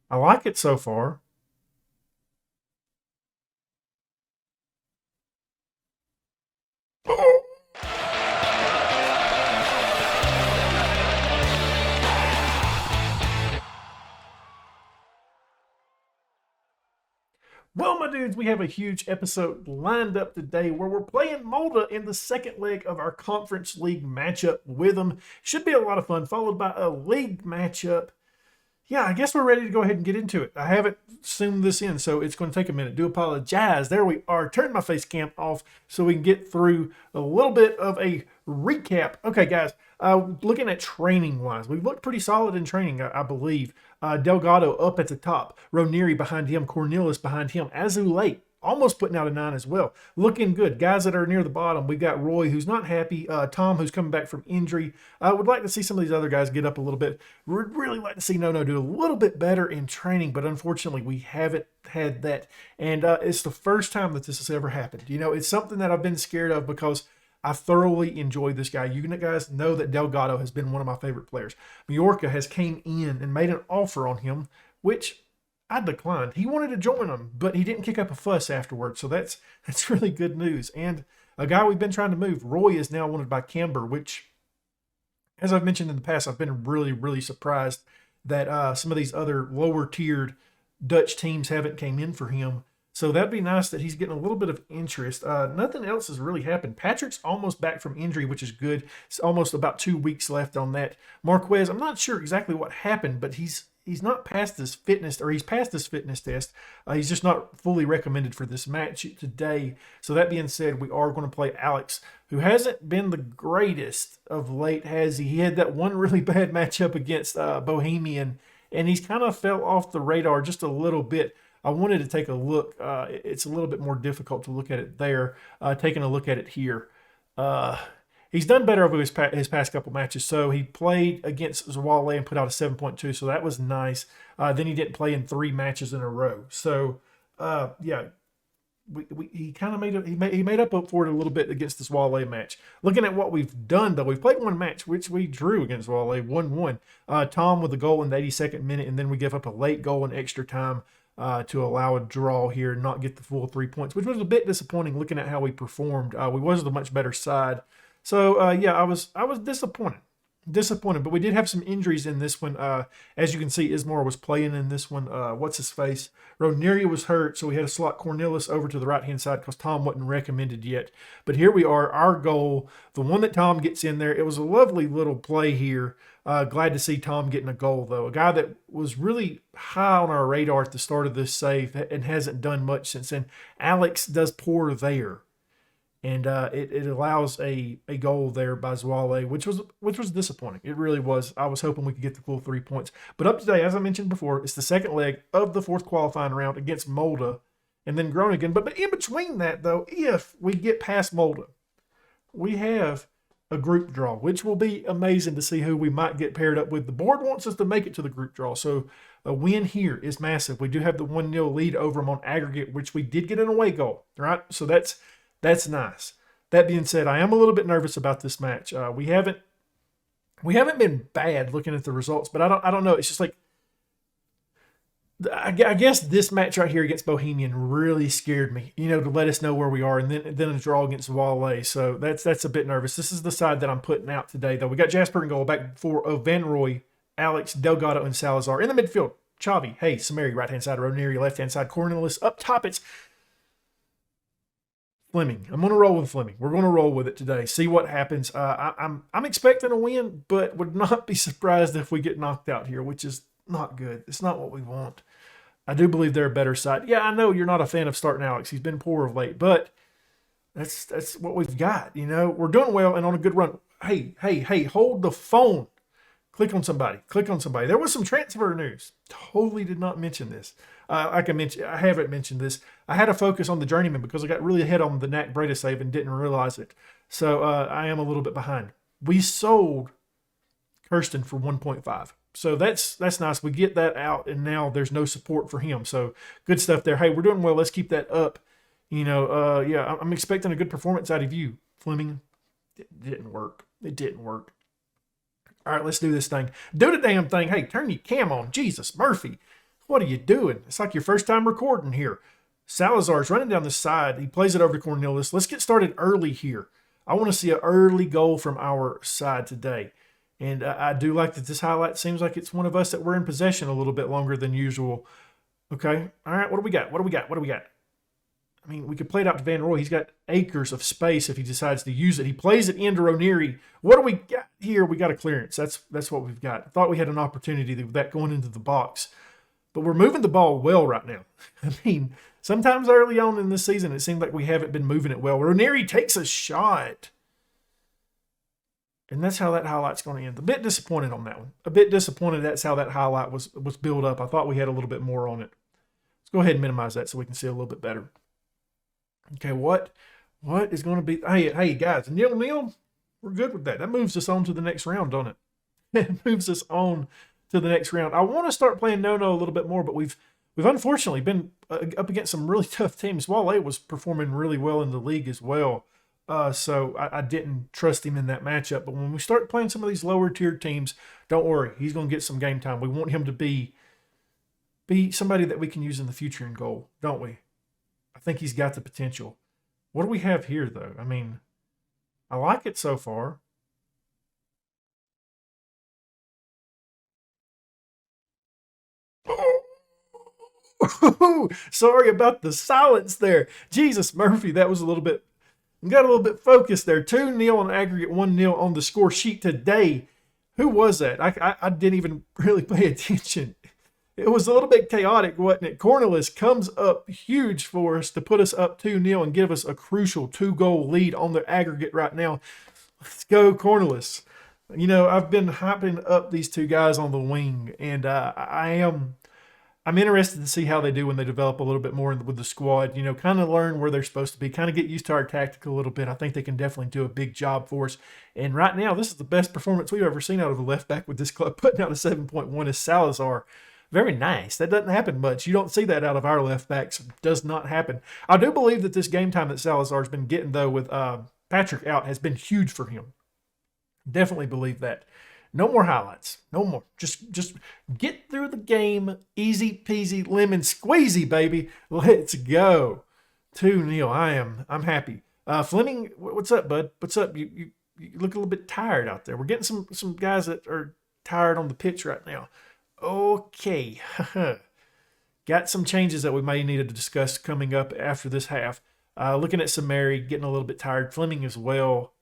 I like it so far. Well, my dudes, we have a huge episode lined up today where we're playing Molda in the second leg of our Conference League matchup with them. Should be a lot of fun, followed by a league matchup. Yeah, I guess we're ready to go ahead and get into it. I haven't zoomed this in, so it's going to take a minute. Do apologize. There we are. Turn my face cam off so we can get through a little bit of a recap. Okay, guys, looking at training-wise, we've looked pretty solid in training, I believe. Delgado up at the top. Ranieri behind him. Cornelius behind him. Azulay almost putting out a 9 as well. Looking good. Guys that are near the bottom, we've got Roy, who's not happy. Tom, who's coming back from injury. I would like to see some of these other guys get up a little bit. We'd really like to see No do a little bit better in training, but unfortunately, we haven't had that. And it's the first time that this has ever happened. You know, it's something that I've been scared of because I thoroughly enjoy this guy. You guys know that Delgado has been one of my favorite players. Majorca has came in and made an offer on him, which I declined. He wanted to join them, but he didn't kick up a fuss afterwards. So that's really good news. And a guy we've been trying to move, Roy, is now wanted by Camber, which, as I've mentioned in the past, I've been really, really surprised that some of these other lower tiered Dutch teams haven't came in for him. So that'd be nice that he's getting a little bit of interest. Nothing else has really happened. Patrick's almost back from injury, which is good. It's almost about 2 weeks left on that. Marquez, I'm not sure exactly what happened, but he's not passed his fitness, or he's passed his fitness test. He's just not fully recommended for this match today. So that being said, we are going to play Alex, who hasn't been the greatest of late, has he? He had that one really bad matchup against Bohemian, and he's kind of fell off the radar just a little bit. I wanted to take a look. It's a little bit more difficult to look at it there. Taking a look at it here. He's done better over his past couple matches. So he played against Zawale and put out a 7.2. So that was nice. Then he didn't play in 3 matches in a row. So, yeah. He kind of made up for it a little bit against this Wale match. Looking at what we've done, though, we've played one match, which we drew against Wale, 1-1. Tom with a goal in the 82nd minute, and then we give up a late goal in extra time to allow a draw here and not get the full 3 points, which was a bit disappointing looking at how we performed. We was the much better side. So, yeah, I was disappointed. But we did have some injuries in this one. As you can see, Ismar was playing in this one. What's his face? Ranieri was hurt, so we had to slot Cornelius over to the right-hand side because Tom wasn't recommended yet. But here we are, our goal, the one that Tom gets in there. It was a lovely little play here. Glad to see Tom getting a goal, though. A guy that was really high on our radar at the start of this save and hasn't done much since then. Alex does poor there. And it allows a goal there by Zwale, which was disappointing. It really was. I was hoping we could get the full 3 points. But up today, as I mentioned before, it's the second leg of the 4th qualifying round against Molda and then Groningen. But in between that, though, if we get past Molda, we have a group draw, which will be amazing to see who we might get paired up with. The board wants us to make it to the group draw, so a win here is massive. We do have the 1-0 lead over them on aggregate, which we did get an away goal, right? So that's nice. That being said, I am a little bit nervous about this match. We haven't been bad looking at the results, but I don't know. It's just like I guess this match right here against Bohemian really scared me. To let us know where we are, and then a draw against Wale. So that's a bit nervous. This is the side that I'm putting out today, though. We got Jasper and goal, back for Van Roy, Alex, Delgado, and Salazar in the midfield. Chavi, hey, Samari, right hand side, Ranieri, left hand side, Cornelius up top. It's Fleming. I'm going to roll with Fleming. We're going to roll with it today. See what happens. I'm expecting a win, but would not be surprised if we get knocked out here, which is not good. It's not what we want. I do believe they're a better side. Yeah, I know you're not a fan of starting Alex. He's been poor of late, but that's what we've got. We're doing well and on a good run. Hey, hold the phone. Click on somebody. There was some transfer news. Totally did not mention this. I haven't mentioned this. I had to focus on the Journeyman because I got really ahead on the NAC Breda save and didn't realize it. So I am a little bit behind. We sold Kirsten for 1.5. So that's nice. We get that out, and now there's no support for him. So good stuff there. Hey, we're doing well. Let's keep that up. Yeah, I'm expecting a good performance out of you, Fleming. It didn't work. All right, let's do this thing. Do the damn thing. Hey, turn your cam on. Jesus, Murphy. What are you doing? It's like your first time recording here. Salazar's running down the side. He plays it over to Cornelius. Let's get started early here. I want to see an early goal from our side today. And I do like that this highlight seems like it's one of us that we're in possession a little bit longer than usual. Okay. All right. What do we got? I mean, we could play it out to Van Roy. He's got acres of space if he decides to use it. He plays it into Ranieri. What do we got here? We got a clearance. That's what we've got. I thought we had an opportunity with that going into the box. But we're moving the ball well right now. I mean, sometimes early on in this season, it seemed like we haven't been moving it well. Ranieri takes a shot. And that's how that highlight's going to end. A bit disappointed on that one. A bit disappointed that's how that highlight was built up. I thought we had a little bit more on it. Let's go ahead and minimize that so we can see a little bit better. Okay, what is going to be... Hey, guys, 0-0, we're good with that. That moves us on to the next round, don't it? It moves us on to the next round. I want to start playing no-no a little bit more, but we've unfortunately been up against some really tough teams. Wale was performing really well in the league as well. So I didn't trust him in that matchup. But when we start playing some of these lower tier teams, don't worry. He's going to get some game time. We want him to be somebody that we can use in the future in goal, don't we? I think he's got the potential. What do we have here, though? I mean, I like it so far. Oh, sorry about the silence there. Jesus, Murphy, that was got a little bit focused there. 2-0 on aggregate, 1-0 on the score sheet today. Who was that? I didn't even really pay attention. It was a little bit chaotic, wasn't it? Cornelius comes up huge for us to put us up 2-0 and give us a crucial 2-goal lead on the aggregate right now. Let's go, Cornelius. You know, I've been hyping up these two guys on the wing, and I'm interested to see how they do when they develop a little bit more with the squad, you know, kind of learn where they're supposed to be, kind of get used to our tactic a little bit. I think they can definitely do a big job for us. And right now, this is the best performance we've ever seen out of a left back with this club. Putting out a 7.1 is Salazar. Very nice. That doesn't happen much. You don't see that out of our left backs. It does not happen. I do believe that this game time that Salazar's been getting, though, with Patrick out has been huge for him. Definitely believe that. No more highlights. No more. Just get through the game. Easy peasy lemon squeezy, baby. Let's go. 2-0. I'm happy. Fleming, what's up, bud? What's up? You look a little bit tired out there. We're getting some guys that are tired on the pitch right now. Okay. Got some changes that we may need to discuss coming up after this half. Looking at Samari, getting a little bit tired. Fleming as well.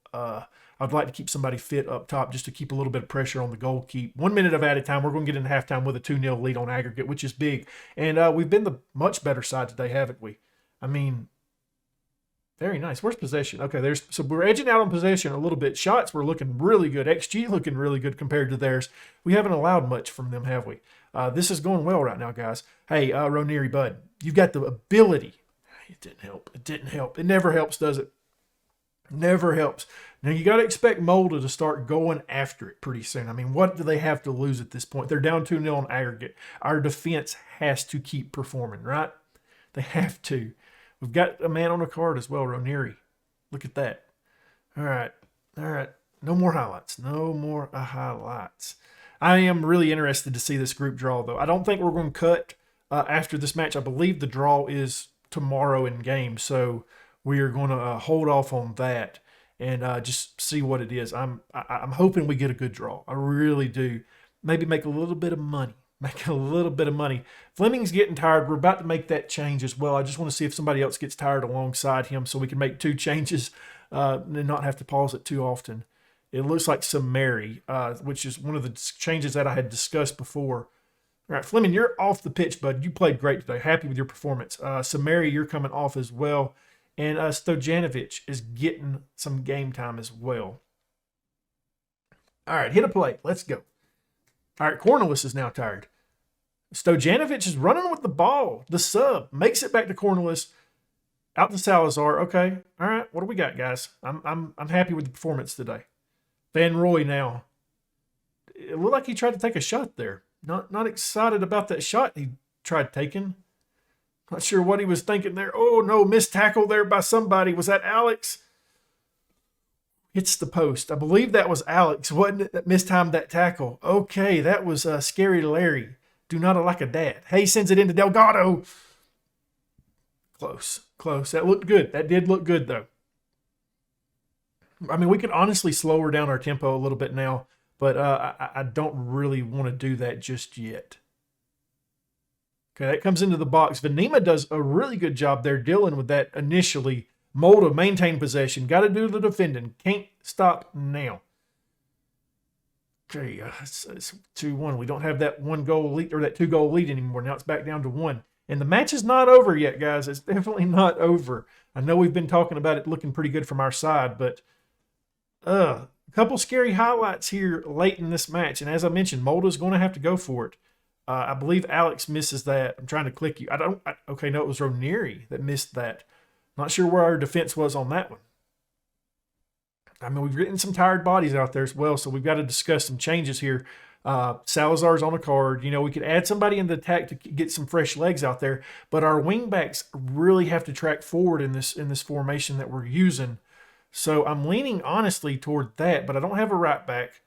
I'd like to keep somebody fit up top just to keep a little bit of pressure on the goal keep. 1 minute of added time. We're going to get into halftime with a 2-0 lead on aggregate, which is big. And we've been the much better side today, haven't we? I mean, very nice. Where's possession? Okay, so we're edging out on possession a little bit. Shots were looking really good. XG looking really good compared to theirs. We haven't allowed much from them, have we? This is going well right now, guys. Hey, Ranieri, bud, you've got the ability. It didn't help. It never helps, does it? Never helps. Now, you got to expect Molde to start going after it pretty soon. I mean, what do they have to lose at this point? They're down 2-0 on aggregate. Our defense has to keep performing, right? They have to. We've got a man on a card as well, Ranieri. Look at that. All right. No more highlights. I am really interested to see this group draw, though. I don't think we're going to cut after this match. I believe the draw is tomorrow in game, so we are going to hold off on that and just see what it is. I'm hoping we get a good draw. I really do. Maybe make a little bit of money. Fleming's getting tired. We're about to make that change as well. I just want to see if somebody else gets tired alongside him so we can make 2 changes and not have to pause it too often. It looks like Samari, which is one of the changes that I had discussed before. All right, Fleming, you're off the pitch, bud. You played great today. Happy with your performance. Samari, you're coming off as well. And Stojanovic is getting some game time as well. All right, hit a play. Let's go. All right, Cornelius is now tired. Stojanovic is running with the ball. The sub makes it back to Cornelius. Out to Salazar. Okay. All right. What do we got, guys? I'm happy with the performance today. Van Roy now. It looked like he tried to take a shot there. Not excited about that shot he tried taking. Not sure what he was thinking there. Oh, no, missed tackle there by somebody. Was that Alex? Hits the post. I believe that was Alex, wasn't it, that mistimed that tackle? Okay, that was Scary Larry. Do not like a dad. Hay sends it into Delgado. Close. That looked good. That did look good, though. I mean, we can honestly slow her down our tempo a little bit now, but I don't really want to do that just yet. Okay, that comes into the box. Venema does a really good job there dealing with that initially. Molda maintain possession. Got to do the defending. Can't stop now. Okay, it's 2-1. We don't have that 1-goal lead or that 2-goal lead anymore. Now it's back down to 1. And the match is not over yet, guys. It's definitely not over. I know we've been talking about it looking pretty good from our side, but a couple scary highlights here late in this match. And as I mentioned, Molda's going to have to go for it. I believe Alex misses that. I'm trying to click you. Okay, no, it was Ronieri that missed that. Not sure where our defense was on that one. I mean, we've written some tired bodies out there as well, so we've got to discuss some changes here. Salazar's on a card. You know, we could add somebody in the attack to get some fresh legs out there, but our wingbacks really have to track forward in this formation that we're using. So I'm leaning honestly toward that, but I don't have a right back.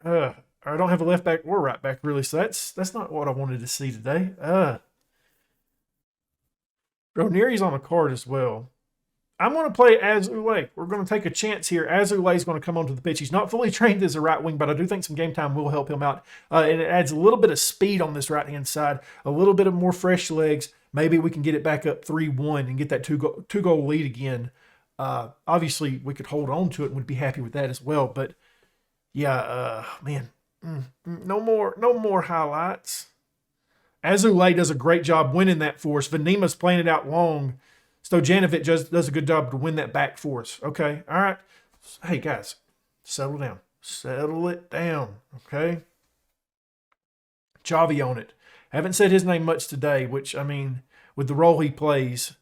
I don't have a left back or right back really, so that's not what I wanted to see today. Ronieri's on a card as well. I'm going to play Azule. We're going to take a chance here. Azule is going to come onto the pitch. He's not fully trained as a right wing, but I do think some game time will help him out. And it adds a little bit of speed on this right-hand side, a little bit of more fresh legs. Maybe we can get it back up 3-1 and get that two-goal lead again. Obviously, we could hold on to it and would be happy with that as well. But, yeah, man, no more highlights. Azule does a great job winning that for us. Venema's playing it out long. Stojanovic does a good job to win that back for us. Okay, all right. Hey, guys, settle down. Settle it down, okay? Chavi on it. Haven't said his name much today, which, I mean, with the role he plays.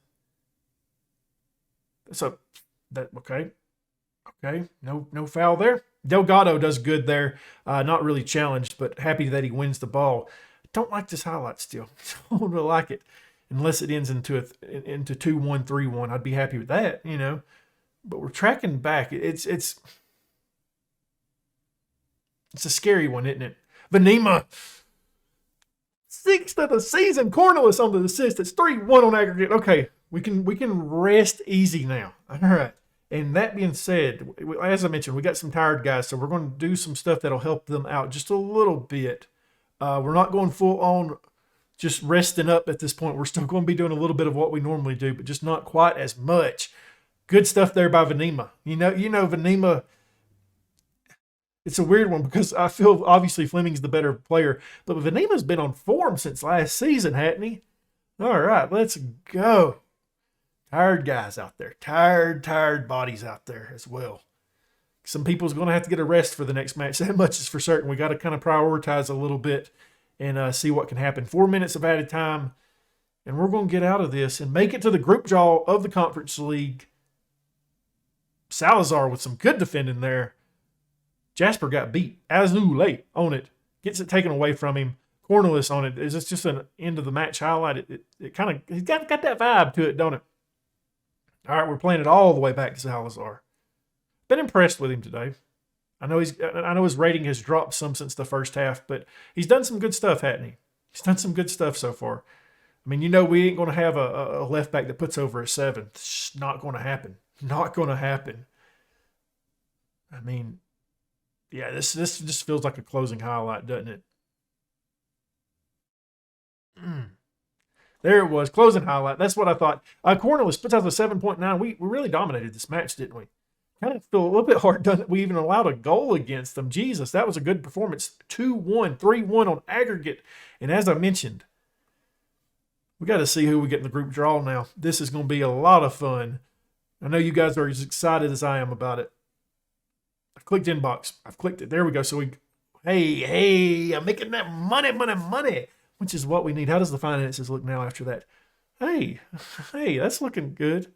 Okay. Okay, no foul there. Delgado does good there. Not really challenged, but happy that he wins the ball. Don't like this highlight still. Don't really like it. Unless it ends into 2-1, 3-1. I'd be happy with that, you know. But we're tracking back. It's a scary one, isn't it? Venema. 6th of the season. Cornelius on the assist. It's 3-1 on aggregate. Okay, we can rest easy now. All right. And that being said, as I mentioned, we got some tired guys, so we're going to do some stuff that'll help them out just a little bit. We're not going full on just resting up at this point. We're still going to be doing a little bit of what we normally do, but just not quite as much. Good stuff there by Venema. You know, Venema, it's a weird one because I feel obviously Fleming's the better player, but Venema's been on form since last season, hadn't he? All right, let's go. Tired guys out there. Tired bodies out there as well. Some people's going to have to get a rest for the next match. That much is for certain. We got to kind of prioritize a little bit and see what can happen. 4 minutes of added time, and we're going to get out of this and make it to the group draw of the Conference League. Salazar with some good defending there. Jasper got beat. Azule on it. Gets it taken away from him. Cornelius on it. Is this just an end of the match highlight? It kind of, he's got that vibe to it, don't it? All right, we're playing it all the way back to Salazar. Been impressed with him today. I know his rating has dropped some since the first half, but he's done some good stuff, hasn't he? He's done some good stuff so far. I mean, you know, we ain't going to have a left back that puts over a 7. It's just not going to happen. Not going to happen. I mean, yeah, this just feels like a closing highlight, doesn't it? There it was, closing highlight. That's what I thought. Cornelius puts out the 7.9. We really dominated this match, didn't we? Kind of feel a little bit hard done that we even allowed a goal against them. Jesus, that was a good performance. 2-1, 3-1 on aggregate. And as I mentioned, we got to see who we get in the group draw now. This is going to be a lot of fun. I know you guys are as excited as I am about it. I've clicked inbox. I've clicked it. There we go. So hey, I'm making that money, which is what we need. How does the finances look now after that? Hey, that's looking good.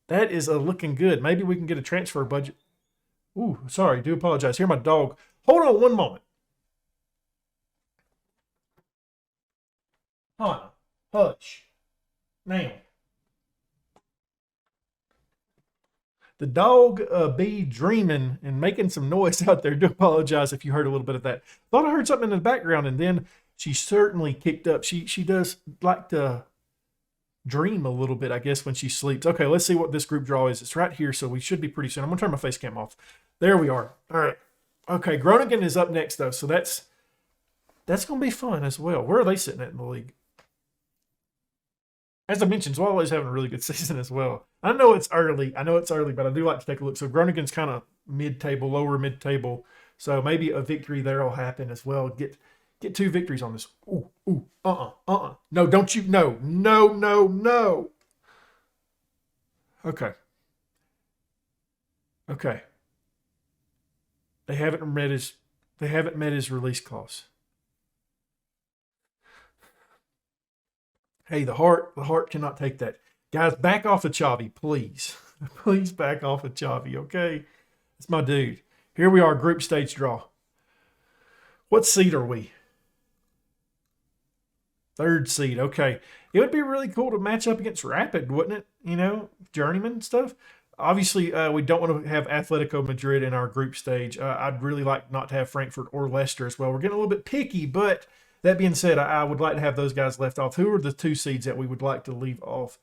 That is looking good. Maybe we can get a transfer budget. Ooh, sorry. Do apologize. Hear my dog. Hold on one moment. Hannah, hush. Now. The dog be dreaming and making some noise out there. Do apologize if you heard a little bit of that. Thought I heard something in the background, and then She certainly kicked up. She does like to dream a little bit, I guess, when she sleeps. Okay, let's see what this group draw is. It's right here, so we should be pretty soon. I'm gonna turn my face cam off. There we are. All right. Okay, Groningen is up next though, so that's gonna be fun as well. Where are they sitting at in the league? As I mentioned, Swallow is having a really good season as well. I know it's early, but I do like to take a look. So Groningen's kind of mid-table, lower mid-table. So maybe a victory there will happen as well. Get 2 victories on this. No, don't you? No. Okay. They haven't met his release clause. Hey, the heart cannot take that. Guys, back off of Chavi, please. Please back off of Chavi, okay? It's my dude. Here we are, group stage draw. What seed are we? 3rd seed, okay. It would be really cool to match up against Rapid, wouldn't it? Journeyman stuff. Obviously, we don't want to have Atletico Madrid in our group stage. I'd really like not to have Frankfurt or Leicester as well. We're getting a little bit picky, but that being said, I would like to have those guys left off. Who are the 2 seeds that we would like to leave off?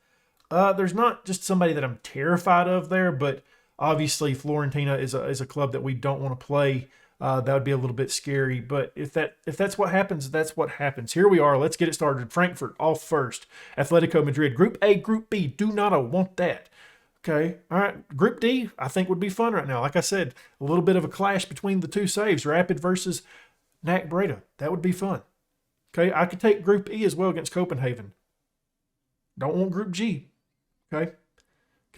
There's not just somebody that I'm terrified of there, but obviously Florentina is a club that we don't want to play. That would be a little bit scary, but if that's what happens, that's what happens. Here we are. Let's get it started. Frankfurt off first. Atletico Madrid. Group A, Group B. Do not want that. Okay. All right. Group D, I think would be fun right now. Like I said, a little bit of a clash between the 2 saves. Rapid versus NAC Breda. That would be fun. Okay, I could take Group E as well against Copenhagen. Don't want Group G. Okay,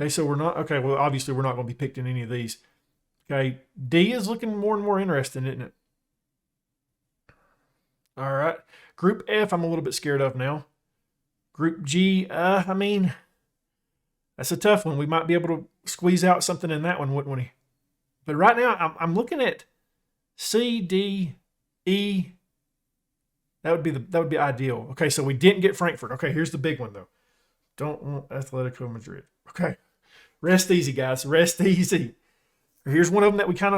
so we're not, okay, well, obviously we're not going to be picked in any of these. Okay, D is looking more and more interesting, isn't it? All right, Group F I'm a little bit scared of now. Group G, I mean, that's a tough one. We might be able to squeeze out something in that one, wouldn't we? But right now, I'm looking at C, D, E. That would be ideal. Okay, so we didn't get Frankfurt. Okay, here's the big one though. Don't want Atletico Madrid. Okay, rest easy, guys. Rest easy. Here's one of them that we're kind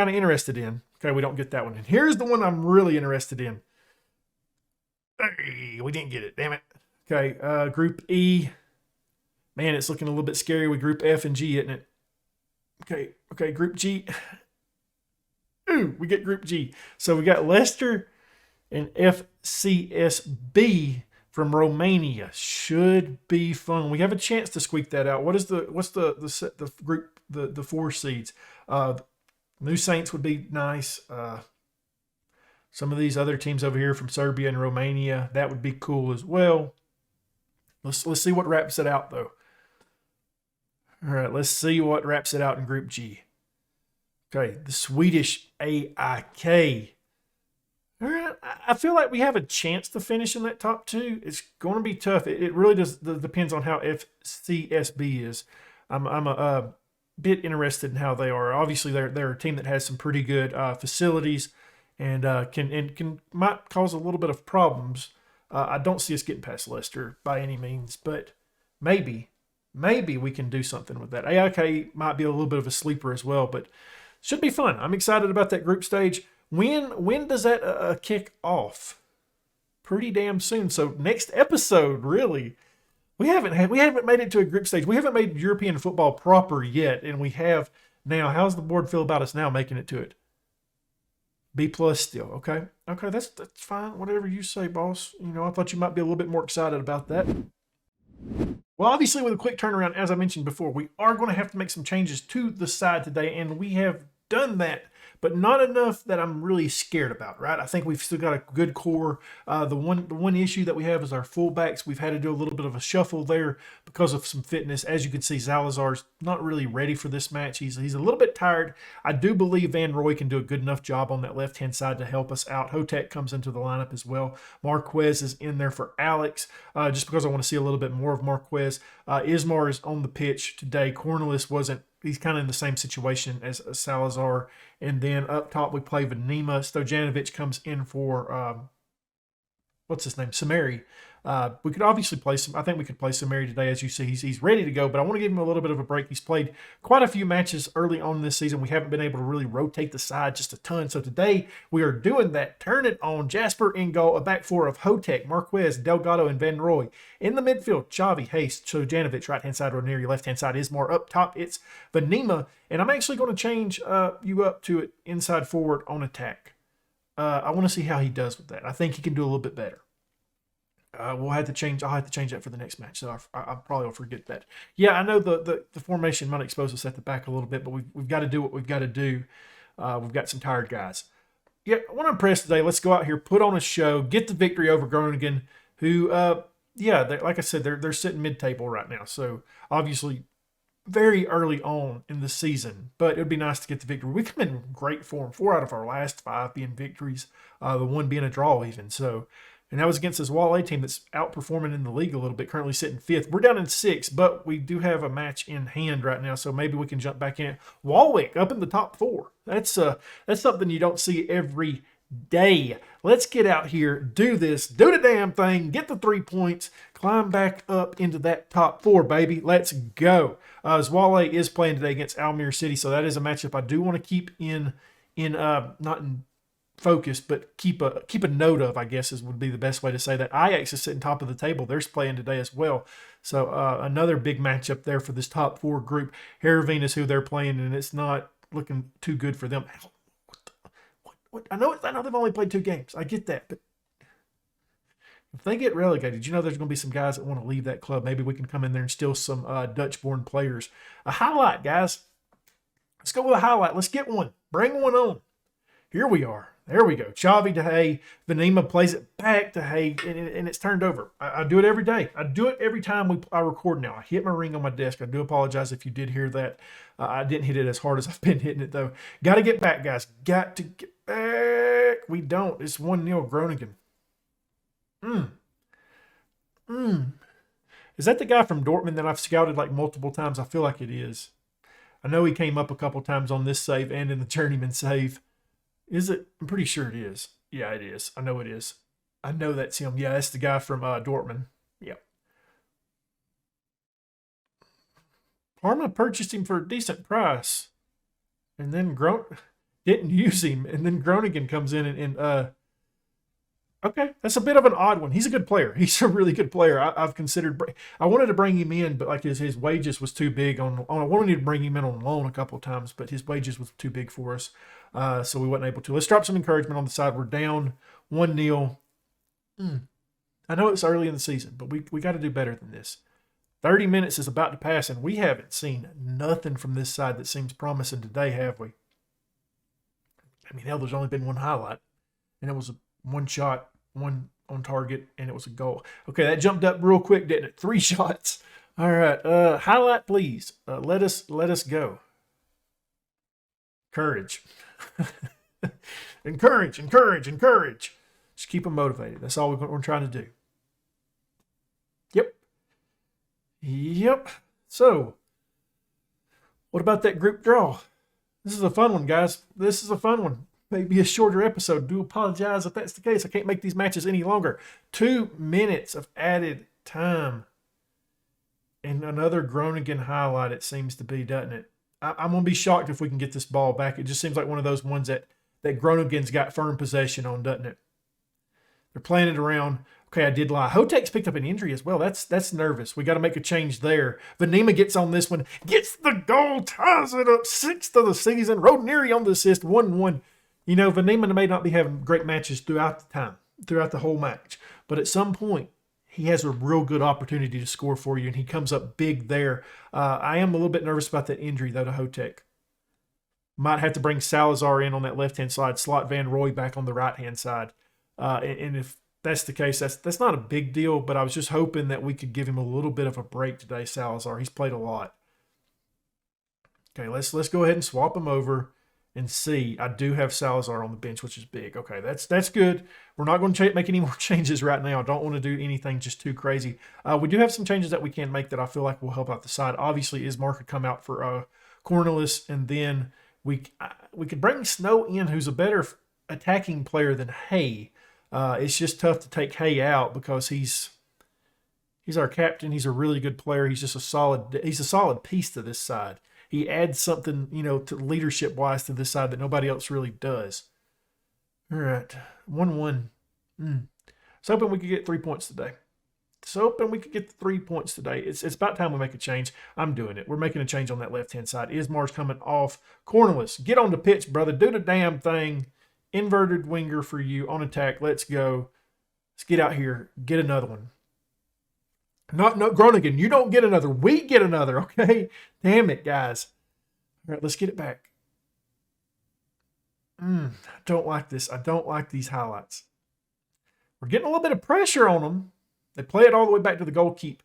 of interested in. Okay, we don't get that one. And here's the one I'm really interested in. Hey, we didn't get it. Damn it. Okay, Group E. Man, it's looking a little bit scary with Group F and G, isn't it? Okay, Group G. Ooh, we get Group G. So we got Leicester and FCSB from Romania. Should be fun. We have a chance to squeak that out. What's the group, the 4 seeds? New Saints would be nice. Some of these other teams over here from Serbia and Romania, that would be cool as well. Let's see what wraps it out though. All right, let's see what wraps it out in Group G. Okay, the Swedish AIK. All right, I feel like we have a chance to finish in that top 2. It's going to be tough. It really depends on how FCSB is. I'm a bit interested in how they are. Obviously, they're a team that has some pretty good facilities and might cause a little bit of problems. I don't see us getting past Leicester by any means, but maybe we can do something with that. AIK might be a little bit of a sleeper as well, but should be fun. I'm excited about that group stage. When does that kick off? Pretty damn soon. So next episode, really, we haven't made it to a group stage. We haven't made European football proper yet, and we have now. How's the board feel about us now making it to it? B+ still, okay. Okay, that's fine. Whatever you say, boss. I thought you might be a little bit more excited about that. Well, obviously, with a quick turnaround, as I mentioned before, we are going to have to make some changes to the side today, and we have done that, but not enough that I'm really scared about, right? I think we've still got a good core. The one issue that we have is our fullbacks. We've had to do a little bit of a shuffle there because of some fitness. As you can see, Zalazar's not really ready for this match. He's a little bit tired. I do believe Van Roy can do a good enough job on that left-hand side to help us out. Hotek comes into the lineup as well. Marquez is in there for Alex, just because I want to see a little bit more of Marquez. Ismar is on the pitch today. Cornelis wasn't. He's kind of in the same situation as Salazar. And then up top, we play Vanima. Stojanovic comes in for what's his name, Samari. We could obviously play some. I think we could play Samari today. As you see, he's ready to go, but I want to give him a little bit of a break. He's played quite a few matches early on this season. We haven't been able to really rotate the side just a ton. So today we are doing that. Turn it on. Jasper in goal, a back four of Hotek, Marquez, Delgado, and Van Roy. In the midfield, Chavi, Hayes, Stojanovic, right-hand side, Ranieri, left-hand side, Ismar. Up top, it's Vanima. And I'm actually going to change you up to it inside forward on attack. I want to see how he does with that. I think he can do a little bit better. I'll have to change that for the next match, so I probably will forget that. Yeah, I know the formation might expose us at the back a little bit, but we've got to do what we've got to do. We've got some tired guys. Yeah, I want to impress today. Let's go out here, put on a show, get the victory over Groningen, who, like I said, they're sitting mid-table right now, so obviously very early on in the season, but it would be nice to get the victory. We come in great form, 4 out of our last 5 being victories, the one being a draw even, so... And that was against this Wall A team that's outperforming in the league a little bit, currently sitting 5th. We're down in 6th, but we do have a match in hand right now, so maybe we can jump back in. Walwick up in the top 4. That's something you don't see every day. Let's get out here, do this, do the damn thing, get the 3 points, climb back up into that top 4, baby. Let's go. Zwale is playing today against Almere City, so that is a matchup I do want to keep not in focus, but keep a note of, I guess would be the best way to say that. Ajax is sitting top of the table. They're playing today as well. So another big matchup there for this top 4 group. Heerenveen is who they're playing, and it's not looking too good for them. What? I know they've only played 2 games. I get that, but if they get relegated, there's going to be some guys that want to leave that club. Maybe we can come in there and steal some Dutch-born players. A highlight, guys. Let's go with a highlight. Let's get one. Bring one on. Here we are. There we go. Chavi to Hay. Vanima plays it back to Hay, and it's turned over. I do it every day. I do it every time I record now. I hit my ring on my desk. I do apologize if you did hear that. I didn't hit it as hard as I've been hitting it, though. Got to get back, guys. Got to get back. We don't. It's 1-0 Groningen. Is that the guy from Dortmund that I've scouted like multiple times? I feel like it is. I know he came up a couple times on this save and in the Journeyman save. Is it? I'm pretty sure it is. Yeah, it is. I know it is. I know that's him. Yeah, that's the guy from Dortmund. Yep. Parma purchased him for a decent price. And then didn't use him. And then Groningen comes in and okay, that's a bit of an odd one. He's a good player. He's a really good player. I've considered. I wanted to bring him in, but like his wages was too big. I wanted to bring him in on loan a couple of times, but his wages was too big for us, so we wasn't able to. Let's drop some encouragement on the side. We're down 1-0. I know it's early in the season, but we got to do better than this. 30 minutes is about to pass, and we haven't seen nothing from this side that seems promising today, have we? I mean, hell, there's only been one highlight, and it was one shot, one on target, and it was a goal. Okay, that jumped up real quick, didn't it? 3 shots. All right, highlight, please. Let us go. Courage. encourage. Just keep them motivated. That's all we're trying to do. Yep. So, what about that group draw? This is a fun one, guys. This is a fun one. Maybe a shorter episode. Do apologize if that's the case. I can't make these matches any longer. 2 minutes of added time. And another Groningen highlight, it seems to be, doesn't it? I'm going to be shocked if we can get this ball back. It just seems like one of those ones that Groningen's got firm possession on, doesn't it? They're playing it around. Okay, I did lie. Hotek's picked up an injury as well. That's nervous. We got to make a change there. Vanima gets on this one. Gets the goal. Ties it up. 6th of the season. Ranieri on the assist. 1-1. Vanima may not be having great matches throughout the whole match. But at some point, he has a real good opportunity to score for you, and he comes up big there. I am a little bit nervous about that injury, though, to Hotek. Might have to bring Salazar in on that left-hand side, slot Van Roy back on the right-hand side. And if that's the case, that's not a big deal, but I was just hoping that we could give him a little bit of a break today, Salazar. He's played a lot. Okay, let's go ahead and swap him over and see. I do have Salazar on the bench, which is big. Okay, that's good. We're not going to make any more changes right now. I don't want to do anything just too crazy. We do have some changes that we can make that I feel like will help out the side. Obviously, Ismar could come out for Cornelis, and then we could bring Snow in, who's a better attacking player than Hay. It's just tough to take Hay out because he's our captain. He's a really good player. He's just a solid piece to this side. He adds something, to leadership wise to this side that nobody else really does. All right, 1-1. I was hoping we could get 3 points today. It's about time we make a change. I'm doing it. We're making a change on that left-hand side. Ismar's coming off. Cornelius, get on the pitch, brother. Do the damn thing. Inverted winger for you on attack. Let's go. Let's get out here. Get another one. No, Groningen, you don't get another. We get another, okay? Damn it, guys. All right, let's get it back. I don't like this. I don't like these highlights. We're getting a little bit of pressure on them. They play it all the way back to the goal keep.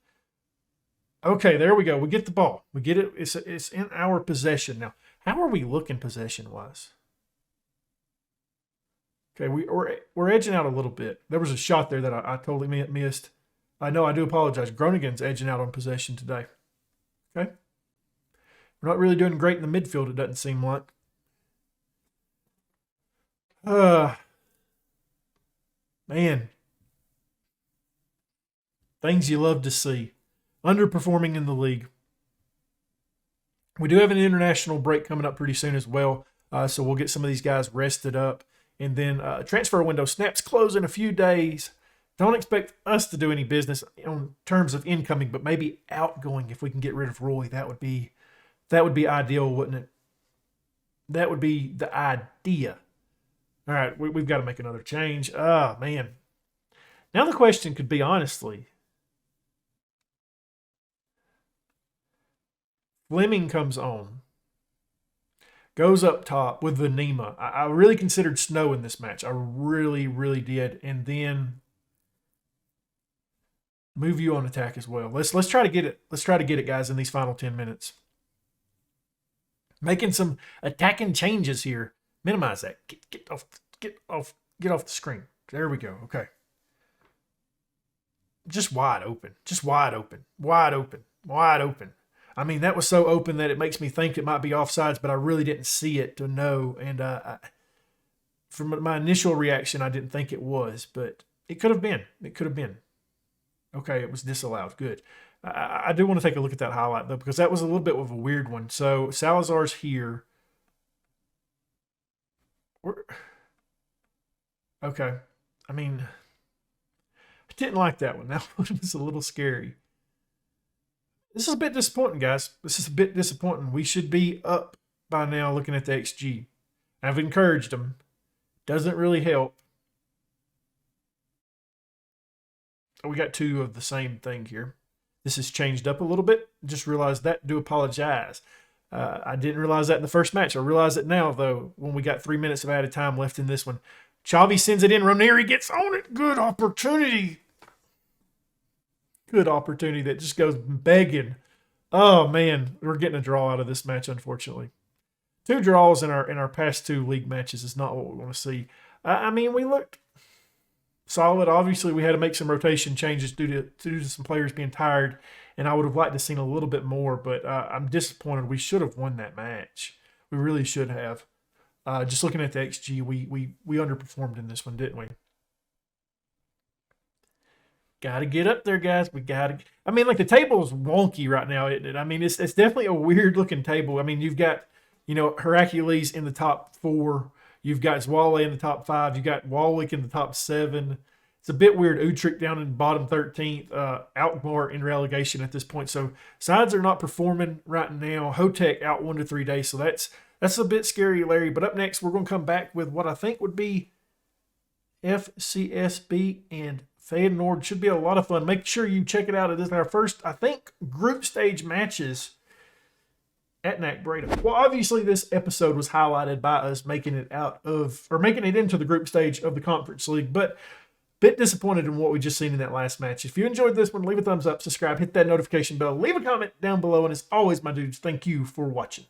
Okay, there we go. We get the ball. We get it. It's in our possession now. How are we looking possession-wise? Okay, we're edging out a little bit. There was a shot there that I totally missed. I know, I do apologize. Groningen's edging out on possession today. Okay? We're not really doing great in the midfield, it doesn't seem like. Man. Things you love to see. Underperforming in the league. We do have an international break coming up pretty soon as well, so we'll get some of these guys rested up. And then transfer window snaps close in a few days. Don't expect us to do any business in terms of incoming, but maybe outgoing if we can get rid of Roy. That would be ideal, wouldn't it? That would be the idea. All right, we've got to make another change. Oh, man. Now the question could be, honestly, Fleming comes on, goes up top with Vanema. I really considered Snow in this match. I really, really did. And then move you on attack as well. Let's try to get it. Let's try to get it, guys, in these final 10 minutes. Making some attacking changes here. Minimize that. Get off the screen. There we go. Okay. Just wide open. I mean, that was so open that it makes me think it might be offsides, but I really didn't see it to know. And from my initial reaction, I didn't think it was, but it could have been. Okay, it was disallowed. Good. I do want to take a look at that highlight, though, because that was a little bit of a weird one. So Salazar's here. Okay. I mean, I didn't like that one. That one was a little scary. This is a bit disappointing, guys. This is a bit disappointing. We should be up by now looking at the XG. I've encouraged them. Doesn't really help. We got two of the same thing here. This has changed up a little bit. Just realized that. Do apologize. I didn't realize that in the first match. I realize it now, though, when we got 3 minutes of added time left in this one. Xavi sends it in. Ranieri gets on it. Good opportunity. Good opportunity that just goes begging. Oh, man. We're getting a draw out of this match, unfortunately. 2 draws in our past 2 league matches is not what we want to see. I mean, we looked solid. Obviously, we had to make some rotation changes due to some players being tired, and I would have liked to have seen a little bit more, but I'm disappointed. We should have won that match. We really should have. Just looking at the XG, we underperformed in this one, didn't we? Got to get up there, guys. We got to. I mean, like, the table is wonky right now, isn't it? I mean, it's definitely a weird-looking table. I mean, you've got, Hercules in the top 4. You've got Zwale in the top 5. You've got Walwick in the top 7. It's a bit weird. Utrecht down in the bottom 13th. Alkmaar in relegation at this point. So sides are not performing right now. Hotek out 1 to 3 days. So that's a bit scary, Larry. But up next, we're going to come back with what I think would be FCSB and Feyenoord. Should be a lot of fun. Make sure you check it out. It is our first, I think, group stage matches at NAC Breda. Well, obviously this episode was highlighted by us making it into the group stage of the Conference League, but a bit disappointed in what we just seen in that last match. If you enjoyed this one, leave a thumbs up, subscribe, hit that notification bell, leave a comment down below, and as always, my dudes, thank you for watching.